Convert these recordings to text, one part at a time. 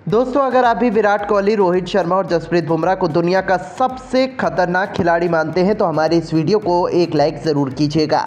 दोस्तों, अगर आप भी विराट कोहली, रोहित शर्मा और जसप्रीत बुमराह को दुनिया का सबसे खतरनाक खिलाड़ी मानते हैं तो हमारी इस वीडियो को एक लाइक ज़रूर कीजिएगा।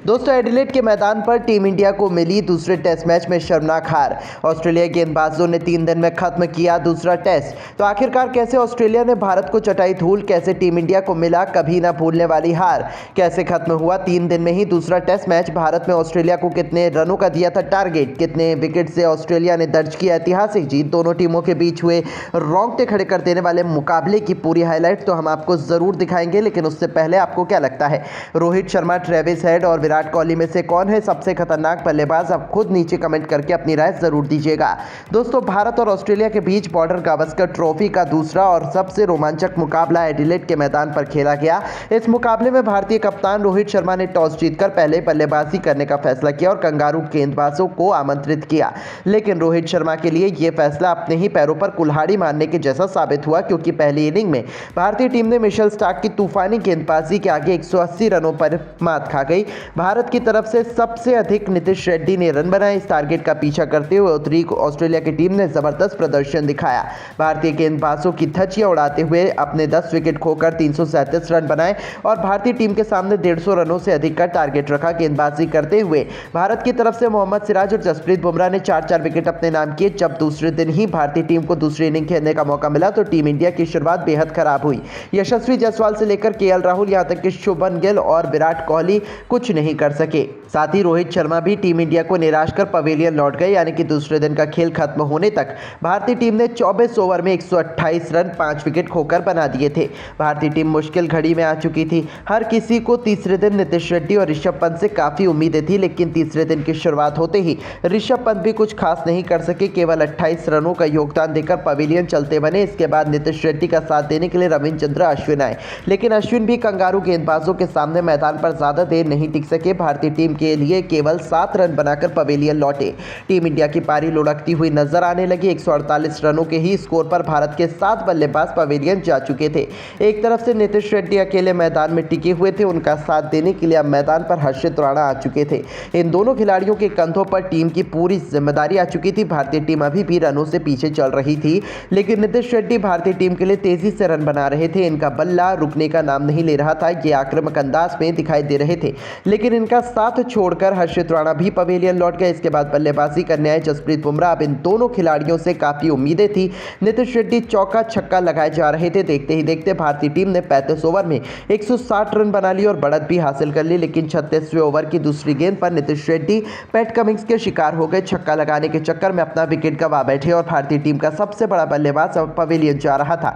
दोस्तों, एडिलेड के मैदान पर टीम इंडिया को मिली दूसरे टेस्ट मैच में शर्मनाक हार। ऑस्ट्रेलिया गेंदबाजों ने 3 दिन में खत्म किया दूसरा टेस्ट। तो आखिरकार कैसे ऑस्ट्रेलिया ने भारत को चटाई धूल, कैसे टीम इंडिया को मिला कभी ना भूलने वाली हार, कैसे खत्म हुआ 3 दिन में ही दूसरा टेस्ट मैच, भारत में ऑस्ट्रेलिया को कितने रनों का दिया था टारगेट, कितने विकेट से ऑस्ट्रेलिया ने दर्ज किया ऐतिहासिक जीत, दोनों टीमों के बीच हुए रोंगटे खड़े कर देने वाले मुकाबले की पूरी हाईलाइट तो हम आपको जरूर दिखाएंगे। लेकिन उससे पहले आपको क्या लगता है, रोहित शर्मा, ट्रेविस हेड और विराट कोहली में से कौन है सबसे खतरनाक बल्लेबाज? आप खुद नीचे कमेंट करके अपनी राय जरूर दीजिएगा। दोस्तों, भारत और ऑस्ट्रेलिया के बीच बॉर्डर गावस्कर ट्रॉफी का दूसरा और सबसे रोमांचक मुकाबला एडिलेड के मैदान पर खेला गया। इस मुकाबले में भारतीय कप्तान रोहित शर्मा ने टॉस जीतकर पहले बल्लेबाजी करने का फैसला किया और कंगारू गेंदबाजों को आमंत्रित किया। लेकिन रोहित शर्मा के लिए यह फैसला अपने ही पैरों पर कुल्हाड़ी मारने के जैसा साबित हुआ, क्योंकि पहली इनिंग में भारतीय टीम ने मिशेल स्टार्क की तूफानी गेंदबाजी के आगे 180 रनों पर मात खा गई। भारत की तरफ से सबसे अधिक नीतीश रेड्डी ने रन बनाए। इस टारगेट का पीछा करते हुए उत्तरी ऑस्ट्रेलिया की टीम ने जबरदस्त प्रदर्शन दिखाया। भारतीय गेंदबाजों की धज्जियां उड़ाते हुए अपने 10 विकेट खोकर 337 रन बनाए और भारतीय टीम के सामने 150 रनों से अधिक का टारगेट रखा। गेंदबाजी करते हुए भारत की तरफ से मोहम्मद सिराज और जसप्रीत बुमराह ने 4-4 विकेट अपने नाम किए। जब दूसरे दिन ही भारतीय टीम को दूसरी इनिंग खेलने का मौका मिला तो टीम इंडिया की शुरुआत बेहद खराब हुई। यशस्वी जायसवाल से लेकर केएल राहुल, यहां तक कि शुभमन गिल और विराट कोहली कुछ नहीं कर सके। साथ ही रोहित शर्मा भी टीम इंडिया को निराश कर पवेलियन लौट गए। यानी कि दूसरे दिन का खेल खत्म होने तक भारतीय टीम ने 24 ओवर में 128 रन 5 विकेट खोकर बना दिए थे। भारतीय टीम मुश्किल घड़ी में आ चुकी थी। हर किसी को तीसरे दिन नीतीश रेड्डी और ऋषभ पंत से काफी उम्मीदें थी, लेकिन तीसरे दिन की शुरुआत होते ही ऋषभ पंत भी कुछ खास नहीं कर सके। केवल 28 रनों का योगदान देकर पवेलियन चलते बने। इसके बाद नीतीश रेड्डी का साथ देने के लिए रविचंद्रन अश्विन आए, लेकिन अश्विन भी कंगारू गेंदबाजों के सामने मैदान पर ज्यादा देर नहीं टिक सके। भारतीय टीम के लिए केवल 7 रन बनाकर पवेलियन लौटे। टीम इंडिया की पारी लुढ़कती हुई नजर आने लगी। 148 रनों के ही स्कोर पर भारत के 7 बल्लेबाज पवेलियन जा चुके थे। एक तरफ से नीतीश रेड्डी अकेले मैदान में टिके हुए थे, उनका साथ देने के लिए अब मैदान पर हर्षित राणा आ चुके थे। इन दोनों खिलाड़ियों के कंधों पर टीम की पूरी जिम्मेदारी आ चुकी थी। भारतीय टीम अभी भी रनों से पीछे चल रही थी, लेकिन नीतीश रेड्डी भारतीय टीम के लिए तेजी से रन बना रहे थे। इनका बल्ला रुकने का नाम नहीं ले रहा था। ये आक्रामक अंदाज में दिखाई दे रहे थे, लेकिन इनका साथ छोड़कर हर्षित राणा भी पवेलियन लौट गए। इसके बाद बल्लेबाजी करने आए जसप्रीत बुमराह। अब इन दोनों खिलाड़ियों से काफी उम्मीदें थी। नीतीश रेड्डी चौका छक्का लगाए जा रहे थे। देखते ही देखते भारतीय टीम ने 35 ओवर में 160 रन बना लिए और बढ़त भी हासिल कर ली। लेकिन 36वें ओवर की दूसरी गेंद पर नीतीश रेड्डी पैट कमिंस के शिकार हो गए। छक्का लगाने के चक्कर में अपना विकेट गंवा बैठे और भारतीय टीम का सबसे बड़ा बल्लेबाज अब पवेलियन जा रहा था।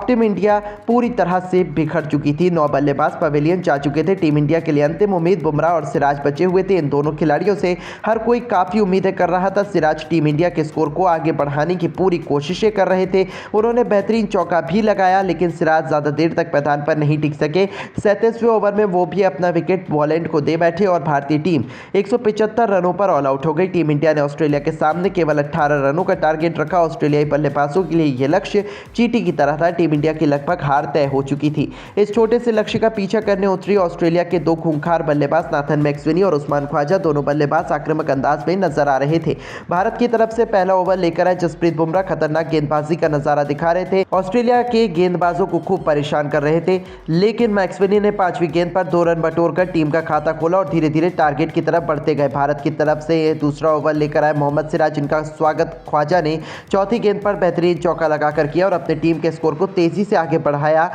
टीम इंडिया पूरी तरह से बिखर चुकी थी। 9 बल्लेबाज पवेलियन जा चुके थे। टीम इंडिया के लिए अंतिम उम्मीद बुमराह और सिराज बचे हुए थे। इन दोनों खिलाड़ियों से हर कोई काफी उम्मीदें कर रहा था। सिराज टीम इंडिया के स्कोर को आगे बढ़ाने की पूरी कोशिशें कर रहे थे। उन्होंने बेहतरीन चौका भी लगाया, लेकिन सिराज ज्यादा देर तक मैदान पर नहीं टिक सके। 37वें ओवर में वो भी अपना विकेट बॉलैंड को दे बैठे और भारतीय टीम 175 रनों पर ऑल आउट हो गई। टीम इंडिया ने ऑस्ट्रेलिया के सामने केवल 18 रनों का टारगेट रखा। ऑस्ट्रेलियाई बल्लेबाजों के लिए यह लक्ष्य चींटी की तरह था। टीम इंडिया की लगभग हार तय हो चुकी थी। इस छोटे से लक्ष्य का पीछा करने उतरी ऑस्ट्रेलिया के 2 खूंखार बल्लेबाज नाथन मैक्सवेनी और उस्मान ख्वाजा। दोनों बल्लेबाज आक्रामक अंदाज में नजर आ रहे थे। भारत की तरफ से पहला ओवर लेकर आए जसप्रीत बुमराह खतरनाक गेंदबाजी का नजारा दिखा रहे थे। ऑस्ट्रेलिया के गेंदबाजों को खूब परेशान कर रहे थे, लेकिन मैक्सवेनी ने 5वीं गेंद पर 2 रन बटोरकर टीम का खाता खोला और धीरे धीरे टारगेट की तरफ बढ़ते गए। भारत की तरफ से दूसरा ओवर लेकर आए मोहम्मद सिराज, जिनका स्वागत ख्वाजा ने 4थी गेंद पर बेहतरीन चौका लगाकर किया और अपने टीम के स्कोर को तेजी से आगे बढ़ाया।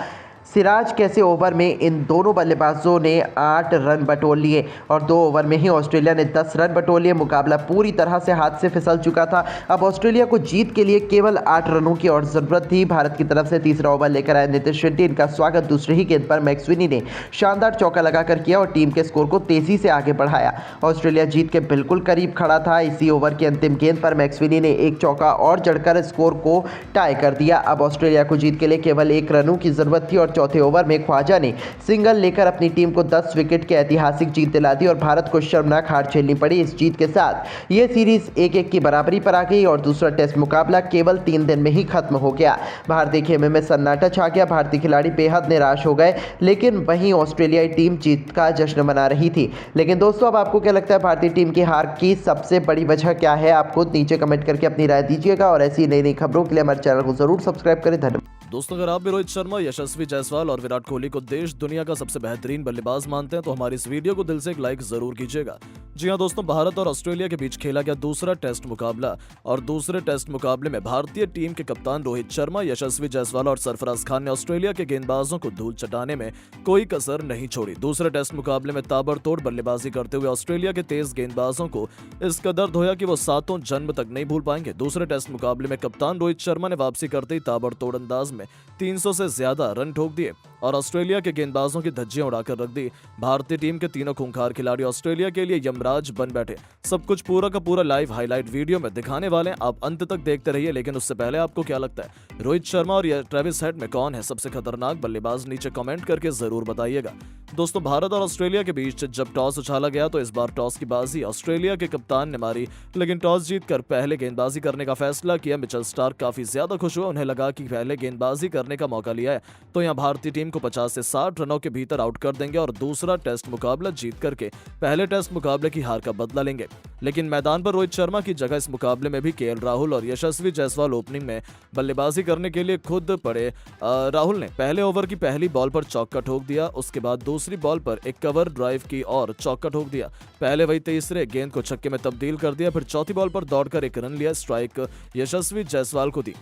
सिराज कैसे ओवर में इन दोनों बल्लेबाजों ने 8 रन बटोर लिए और 2 ओवर में ही ऑस्ट्रेलिया ने 10 रन बटोर लिए। मुकाबला पूरी तरह से हाथ से फिसल चुका था। अब ऑस्ट्रेलिया को जीत के लिए केवल 8 रनों की और जरूरत थी। भारत की तरफ से तीसरा ओवर लेकर आए नीतीश रेड्डी। इनका स्वागत दूसरी ही गेंद पर मैक्सवेनी ने शानदार चौका लगाकर किया और टीम के स्कोर को तेजी से आगे बढ़ाया। ऑस्ट्रेलिया जीत के बिल्कुल करीब खड़ा था। इसी ओवर की अंतिम गेंद पर मैक्सवेनी ने एक चौका और जड़कर स्कोर को टाई कर दिया। अब ऑस्ट्रेलिया को जीत के लिए केवल 1 रनों की जरूरत थी और और चौथे ओवर में ख्वाजा ने सिंगल लेकर अपनी टीम को 10 विकेट की ऐतिहासिक जीत दिला दी और भारत को शर्मनाक हार झेलनी पड़ी। इस जीत के साथ ये सीरीज 1-1 की बराबरी पर आ गई और दूसरा टेस्ट मुकाबला केवल 3 दिन में ही खत्म हो गया। भारतीय खेमे में सन्नाटा छा गया। भारतीय खिलाड़ी बेहद निराश हो गए, लेकिन वहीं ऑस्ट्रेलियाई टीम जीत का जश्न मना रही थी। लेकिन दोस्तों, अब आपको क्या लगता है भारतीय टीम की हार की सबसे बड़ी वजह क्या है? आप खुद नीचे कमेंट करके अपनी राय दीजिएगा और ऐसी नई नई खबरों के लिए हमारे चैनल को जरूर सब्सक्राइब करें। धन्यवाद दोस्तों, अगर आप भी रोहित शर्मा, यशस्वी जायसवाल और विराट कोहली को देश दुनिया का सबसे बेहतरीन बल्लेबाज मानते हैं तो हमारी इस वीडियो को दिल से एक लाइक जरूर कीजिएगा। जी हां दोस्तों, भारत और ऑस्ट्रेलिया के बीच खेला गया दूसरा टेस्ट मुकाबला और दूसरे टेस्ट मुकाबले में भारतीय टीम के कप्तान रोहित शर्मा, यशस्वी जायसवाल और सरफराज खान ने ऑस्ट्रेलिया के गेंदबाजों को धूल चटाने में कोई कसर नहीं छोड़ी। दूसरे टेस्ट मुकाबले में ताबड़तोड़ बल्लेबाजी करते हुए ऑस्ट्रेलिया के तेज गेंदबाजों को इस कदर धोया कि वो सातों जन्म तक नहीं भूल पाएंगे। दूसरे टेस्ट मुकाबले में कप्तान रोहित शर्मा ने वापसी करते ही ताबड़तोड़ अंदाज में 300 से ज्यादा रन ठोक दिए और ऑस्ट्रेलिया के गेंदबाजों की धज्जियां उड़ाकर रख दी। भारतीय टीम के तीनों खूंखार खिलाड़ी ऑस्ट्रेलिया के लिए यमराज बन बैठे। सब कुछ पूरा का पूरा लाइव हाईलाइट वीडियो में दिखाने वाले हैं, आप अंत तक देखते रहिए। लेकिन उससे पहले आपको क्या लगता है, रोहित शर्मा और ट्रेविस हेड में कौन है सबसे खतरनाक बल्लेबाज? नीचे कमेंट करके जरूर बताइएगा। दोस्तों, भारत और ऑस्ट्रेलिया के बीच जब टॉस उछाला गया तो इस बार टॉस की बाजी ऑस्ट्रेलिया के कप्तान ने मारी, लेकिन टॉस जीतकर पहले गेंदबाजी करने का फैसला किया। मिचेल स्टार्क काफी ज्यादा खुश हुए। उन्हें लगा कि पहले गेंदबाजी करने का मौका लिया है तो यहां भारतीय टीम को 50 से 60 रनों के भीतर आउट कर देंगे और दूसरा टेस्ट मुकाबला जीत करके पहले टेस्ट मुकाबले की हार का बदला लेंगे। लेकिन मैदान पर रोहित शर्मा की जगह इस मुकाबले में भी केएल राहुल और यशस्वी जायसवाल ओपनिंग में बल्लेबाजी करने के लिए खुद पड़े। राहुल ने पहले ओवर की पहली बॉल पर चौका ठोक दिया, उसके बाद दूसरी बॉल पर एक कवर ड्राइव की और चौका ठोक दिया। पहले वही तीसरे गेंद को छक्के में तब्दील कर दिया, फिर चौथी बॉल पर दौड़कर एक रन लिया। स्ट्राइक यशस्वी जायसवाल को दी।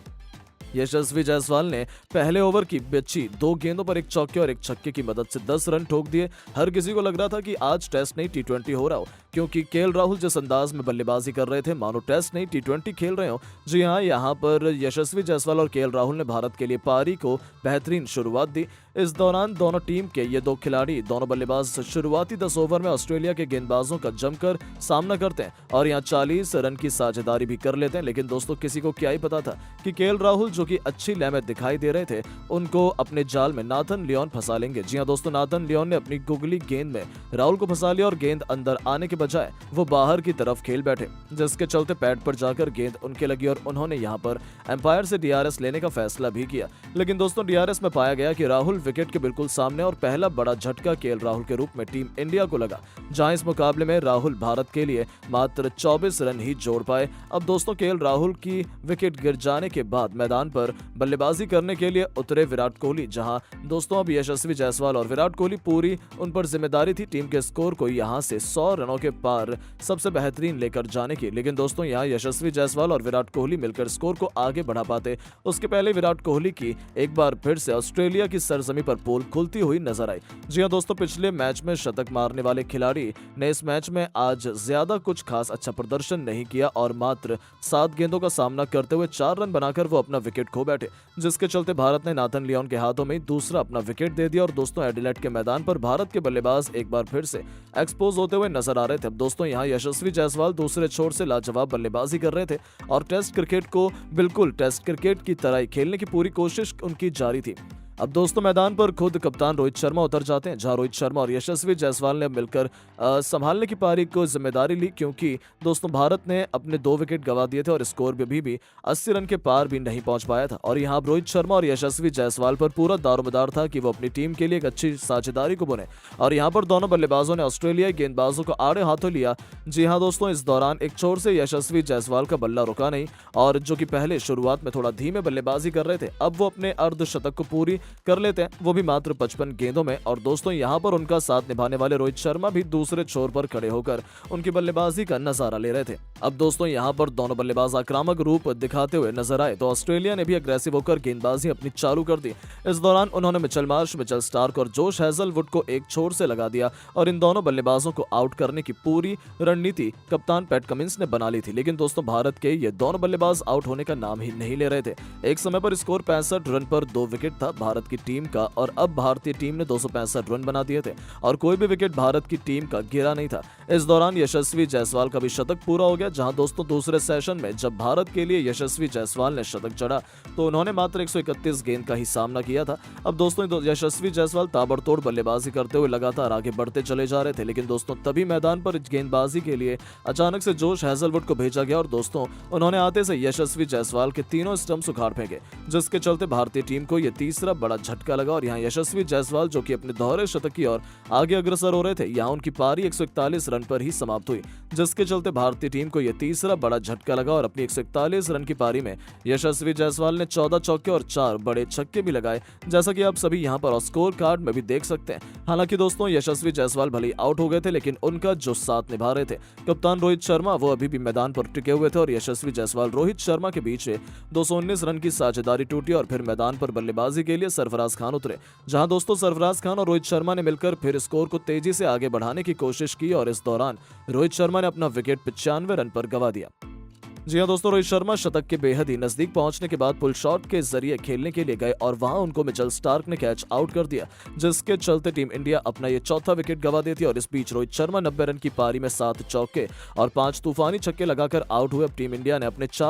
यशस्वी जायसवाल ने पहले ओवर की बची 2 गेंदों पर एक चौके और एक छक्के की मदद से 10 रन ठोक दिए। हर किसी को लग रहा था कि आज टेस्ट नहीं T20 हो रहा हो, क्योंकि केएल राहुल जिस अंदाज में बल्लेबाजी कर रहे थे मानो टेस्ट नहीं T20 खेल रहे हो। जी हाँ, यहाँ पर यशस्वी जायसवाल और केएल राहुल ने भारत के लिए पारी को बेहतरीन शुरुआत दी। इस दौरान दोनों टीम के ये 2 खिलाड़ी, दोनों बल्लेबाज शुरुआती 10 ओवर में ऑस्ट्रेलिया के गेंदबाजों का जमकर सामना करते हैं और यहाँ 40 रन की साझेदारी भी कर लेते हैं। लेकिन दोस्तों, किसी को क्या ही पता था कि केएल राहुल जो कि अच्छी लय में दिखाई दे रहे थे, उनको अपने जाल में नाथन लियोन फंसा लेंगे। जी हाँ दोस्तों, नाथन लियोन ने अपनी गुगली गेंद में राहुल को फंसा लिया और गेंद अंदर आने के बजाय वो बाहर की तरफ खेल बैठे, जिसके चलते पैड पर जाकर गेंद उनके लगी और उन्होंने यहाँ पर एम्पायर से DRS लेने का फैसला भी किया। लेकिन दोस्तों, DRS में पाया गया कि राहुल विकेट के बिल्कुल सामने और पहला बड़ा झटका केएल राहुल के रूप में टीम इंडिया को लगा, जहां इस मुकाबले में राहुल भारत के लिए मात्र 24 रन ही जोड़ पाए। अब दोस्तों, केएल राहुल की विकेट गिर जाने के बाद मैदान पर बल्लेबाजी करने के लिए उतरे विराट कोहली, जहां दोस्तों अब यशस्वी जायसवाल और विराट कोहली पूरी उन पर जिम्मेदारी थी टीम के स्कोर को यहां से 100 रनों के पार सबसे बेहतरीन लेकर जाने की। लेकिन दोस्तों, यहां यशस्वी जायसवाल और विराट कोहली मिलकर स्कोर को आगे बढ़ा पाते उसके पहले विराट कोहली की एक बार फिर से ऑस्ट्रेलिया की सरजमी पर पोल खुलती हुई नजर आई। जी हां दोस्तों, पिछले मैच में शतक मारने वाले खिलाड़ी ने इस मैच में आज ज्यादा कुछ खास अच्छा प्रदर्शन नहीं किया और मात्र 7 गेंदों का सामना करते हुए 4 रन बनाकर वो अपना विकेट खो बैठे, जिसके चलते भारत ने नाथन लियोन के हाथों में दूसरा अपना विकेट दे दिया। और दोस्तों, एडिलेड के मैदान पर भारत के बल्लेबाज एक बार फिर से एक्सपोज होते हुए नजर आ रहे थे। अब दोस्तों, यहाँ यशस्वी जायसवाल दूसरे छोर से लाजवाब बल्लेबाजी कर रहे थे और टेस्ट क्रिकेट को बिल्कुल टेस्ट क्रिकेट की तरह खेलने की पूरी कोशिश उनकी जारी थी। अब दोस्तों, मैदान पर खुद कप्तान रोहित शर्मा उतर जाते हैं, जहां रोहित शर्मा और यशस्वी जायसवाल ने मिलकर संभालने की पारी को जिम्मेदारी ली, क्योंकि दोस्तों भारत ने अपने 2 विकेट गंवा दिए थे और स्कोर भी 80 रन के पार भी नहीं पहुंच पाया था। और यहां रोहित शर्मा और यशस्वी जायसवाल पर पूरा दारोमदार था कि वो अपनी टीम के लिए एक अच्छी साझेदारी को बुने और यहां पर दोनों बल्लेबाजों ने ऑस्ट्रेलियाई गेंदबाजों को आड़े हाथों लिया। जी हाँ दोस्तों, इस दौरान एक छोर से यशस्वी जायसवाल का बल्ला रुका नहीं और जो कि पहले शुरुआत में थोड़ा धीमे बल्लेबाजी कर रहे थे, अब वो अपने अर्धशतक को पूरी कर लेते हैं, वो भी मात्र 55 गेंदों में। और दोस्तों, यहां पर उनका साथ निभाने वाले रोहित शर्मा भी दूसरे छोर पर खड़े होकर उनकी बल्लेबाजी का नजारा ले रहे थे। अब दोस्तों, यहां पर दोनों बल्लेबाज आक्रामक रूप दिखाते हुए नजर आए तो ऑस्ट्रेलिया ने भी अग्रेसिव होकर गेंदबाजी अपनी चालू कर दी। इस दौरान उन्होंने मिचेल मार्श, मिचेल स्टार्क और जोश हेजलवुड को एक छोर से लगा दिया और इन दोनों बल्लेबाजों को आउट करने की पूरी रणनीति कप्तान पैट कमिंस ने बना ली थी। लेकिन दोस्तों, भारत के ये दोनों बल्लेबाज आउट होने का नाम ही नहीं ले रहे थे। एक समय पर स्कोर 65 रन पर 2 विकेट था। भारत भारत की टीम का और अब भारतीय टीम ने 265 रन बना दिए थे और कोई भी विकेट भारत की टीम का गिरा नहीं था। इस दौरान यशस्वी जायसवाल का भी शतक पूरा हो गया, जहां दोस्तों दूसरे सेशन में जब भारत के लिए यशस्वी जायसवाल ने शतक चढ़ा तो उन्होंने मात्र 131 गेंद का ही सामना किया था। अब दोस्तों यशस्वी जायसवाल ताबड़तोड़ बल्लेबाजी करते हुए लगातार आगे बढ़ते चले जा रहे थे, लेकिन दोस्तों तभी मैदान पर गेंदबाजी के लिए अचानक से जोश हेजलवुड को भेजा गया और दोस्तों उन्होंने आते से यशस्वी जायसवाल के तीनों स्टंप्स उखाड़ फेंके, जिसके चलते भारतीय टीम को यह तीसरा बड़ा झटका लगा और यहाँ यशस्वी जायसवाल जो कि अपने दोहरे शतक की ओर आगे अग्रसर हो रहे थे, यहाँ उनकी पारी 141 रन पर ही समाप्त हुई, जिसके चलते भारतीय टीम को यह तीसरा बड़ा झटका लगा और अपनी 141 रन की पारी में यशस्वी जायसवाल ने 14 चौके और 4 बड़े छक्के भी लगाए, जैसा कि आप सभी यहाँ पर स्कोर कार्ड में भी देख सकते हैं। हालांकि दोस्तों यशस्वी जायसवाल भले ही आउट हो गए थे, लेकिन उनका जो साथ निभा रहे थे कप्तान रोहित शर्मा वो अभी भी मैदान पर टिके हुए थे और यशस्वी जायसवाल रोहित शर्मा के बीच 219 रन की साझेदारी टूटी और फिर मैदान पर बल्लेबाजी के लिए सरफराज खान उतरे, जहां दोस्तों सरफराज खान और रोहित शर्मा ने मिलकर फिर स्कोर को तेजी से आगे बढ़ाने की कोशिश की और इस दौरान रोहित शर्मा ने अपना विकेट 95 रन पर गंवा दिया। जी हाँ दोस्तों, रोहित शर्मा शतक के बेहद ही नजदीक पहुंचने के बाद पुल शॉट के जरिए खेलने के लिए गए और वहां उनको मिचेल स्टार्क ने कैच आउट कर दिया, जिसके चलते टीम इंडिया अपना ये चौथा विकेट गंवा देती और इस बीच रोहित शर्मा 90 रन की पारी में 7 चौके और 5 तूफानी छक्के लगाकर आउट हुए। अब टीम इंडिया ने अपने 4